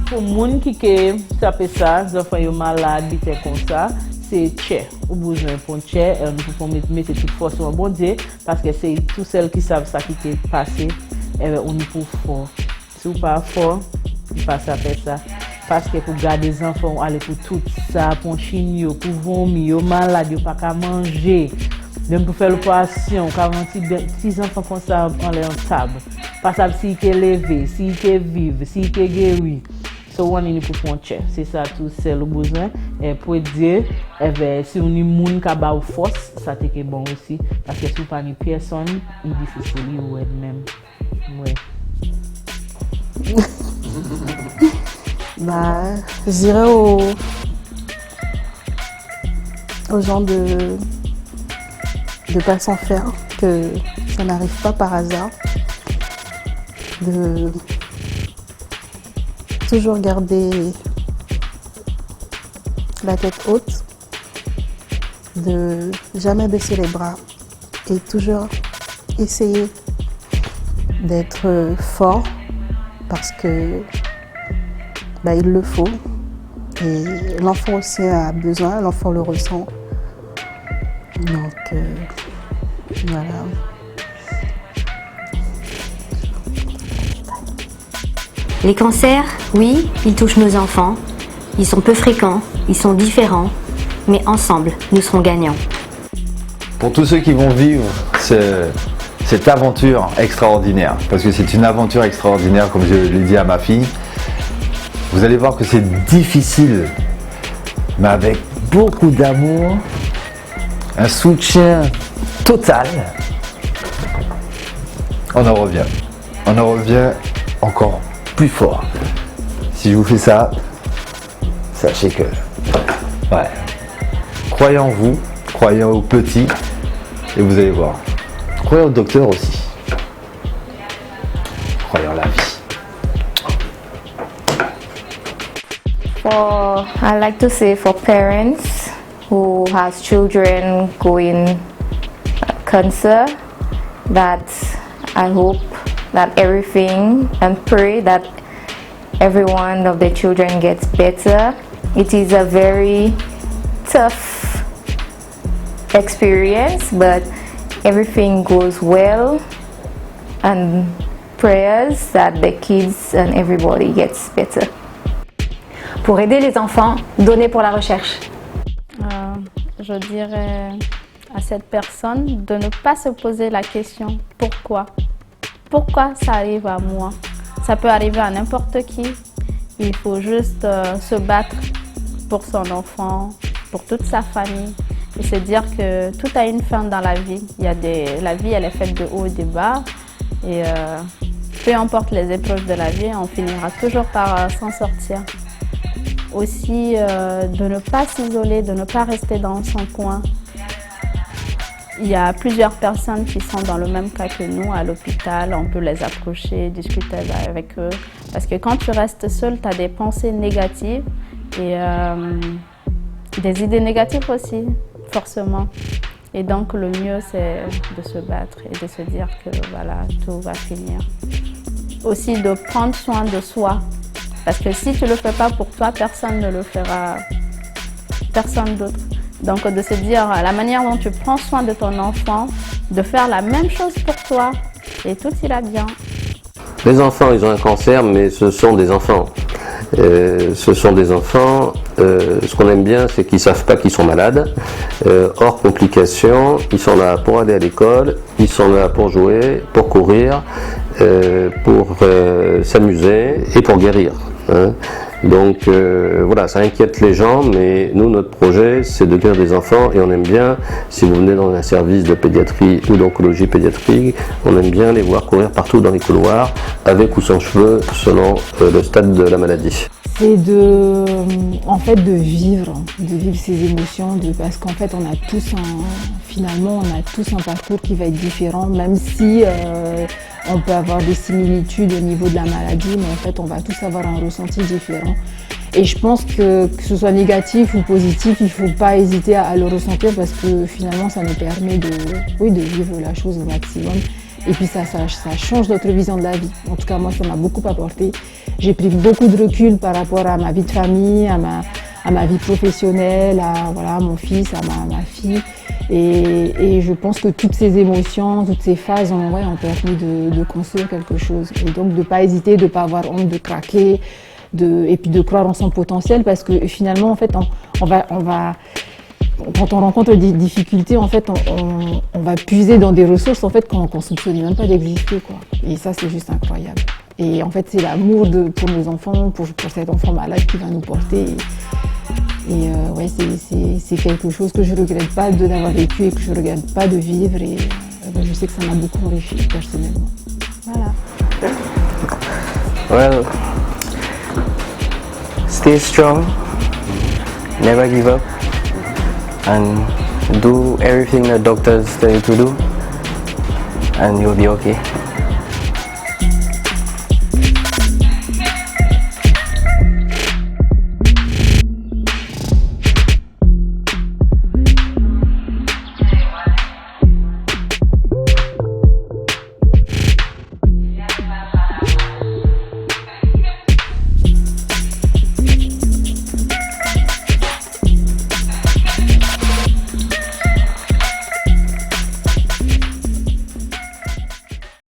Pour moun qui ça fait ça, les enfants sont malades, comme ça, c'est tchè. Ou besoin pour tchè, nous pouvons mettre toute force au bon Dieu, parce que c'est tous celles qui savent ça qui est passé, on est pour fort. Si vous pas fort, vous pas ça faire ça. Parce que pour garder les enfants, aller pour tout ça, pour chignon, pour vomir, malade, pas qu'à manger. Même pour faire l'opération, 46 enfants comme ça en l'air table. Pas ça si il est levé, si il est vivre, si il est guéri. So on est pour faire c'est ça tout c'est le besoin et pour dire si on est moun qui a force ça c'est bon aussi parce que si pas ni personne il est difficile ou même ouais. Je dirais aux gens de pas s'en faire, que ça n'arrive pas par hasard, de toujours garder la tête haute, de jamais baisser les bras et toujours essayer d'être fort parce que il le faut et l'enfant aussi a besoin, l'enfant le ressent. Donc voilà. Les cancers, oui, ils touchent nos enfants. Ils sont peu fréquents, ils sont différents, mais ensemble, nous serons gagnants. Pour tous ceux qui vont vivre cette aventure extraordinaire, parce que c'est une aventure extraordinaire, comme je l'ai dit à ma fille, vous allez voir que c'est difficile, mais avec beaucoup d'amour, un soutien total, on en revient encore plus fort. Si je vous fais ça, sachez que, ouais, croyez en vous, croyez aux petits, et vous allez voir. Croyez au docteur aussi. Croyez en la vie. I like to say for parents who has children going cancer that I hope that everything and pray that every one of the children gets better. It is a very tough experience, but everything goes well and prayers that the kids and everybody gets better. Pour aider les enfants, donner pour la recherche. Je dirais à cette personne de ne pas se poser la question pourquoi. Pourquoi ça arrive à moi? Ça peut arriver à n'importe qui. Il faut juste se battre pour son enfant, pour toute sa famille et se dire que tout a une fin dans la vie. La vie, elle est faite de haut et de bas et peu importe les épreuves de la vie, on finira toujours par s'en sortir. Aussi, de ne pas s'isoler, de ne pas rester dans son coin. Il y a plusieurs personnes qui sont dans le même cas que nous à l'hôpital. On peut les approcher, discuter avec eux. Parce que quand tu restes seul, tu as des pensées négatives et des idées négatives aussi, forcément. Et donc, le mieux, c'est de se battre et de se dire que voilà, tout va finir. Aussi, de prendre soin de soi. Parce que si tu ne le fais pas pour toi, personne ne le fera, personne d'autre. Donc de se dire la manière dont tu prends soin de ton enfant, de faire la même chose pour toi et tout ira bien. Les enfants, ils ont un cancer, mais ce sont des enfants. Ce sont des enfants, ce qu'on aime bien, c'est qu'ils ne savent pas qu'ils sont malades. Hors complications, ils sont là pour aller à l'école, ils sont là pour jouer, pour courir, pour s'amuser et pour guérir. Hein. Donc voilà, ça inquiète les gens, mais nous, notre projet, c'est de guérir des enfants et on aime bien, si vous venez dans un service de pédiatrie ou d'oncologie pédiatrique, on aime bien les voir courir partout dans les couloirs, avec ou sans cheveux, selon le stade de la maladie. C'est en fait de vivre ces émotions, parce qu'en fait on a tous un parcours qui va être différent, même si on peut avoir des similitudes au niveau de la maladie, mais en fait on va tous avoir un ressenti différent. Et je pense que ce soit négatif ou positif, il ne faut pas hésiter à le ressentir parce que finalement ça nous permet de vivre la chose au maximum. Et puis ça change notre vision de la vie. En tout cas, moi, ça m'a beaucoup apporté. J'ai pris beaucoup de recul par rapport à ma vie de famille, à ma vie professionnelle, à mon fils, à ma fille. Et je pense que toutes ces émotions, toutes ces phases ont permis de construire quelque chose. Et donc de ne pas hésiter, de ne pas avoir honte de craquer, et puis de croire en son potentiel, parce que finalement, en fait, quand on rencontre des difficultés, en fait, on va puiser dans des ressources en fait, qu'on ne soupçonnait même pas d'exister, quoi. Et ça, c'est juste incroyable. Et en fait, c'est l'amour pour nos enfants, pour cet enfant malade qui va nous porter. C'est quelque chose que je ne regrette pas de n'avoir vécu et que je ne regrette pas de vivre. Et je sais que ça m'a beaucoup enrichi personnellement. Voilà. Well, stay strong, never give up, and do everything the doctors tell you to do, and you'll be okay.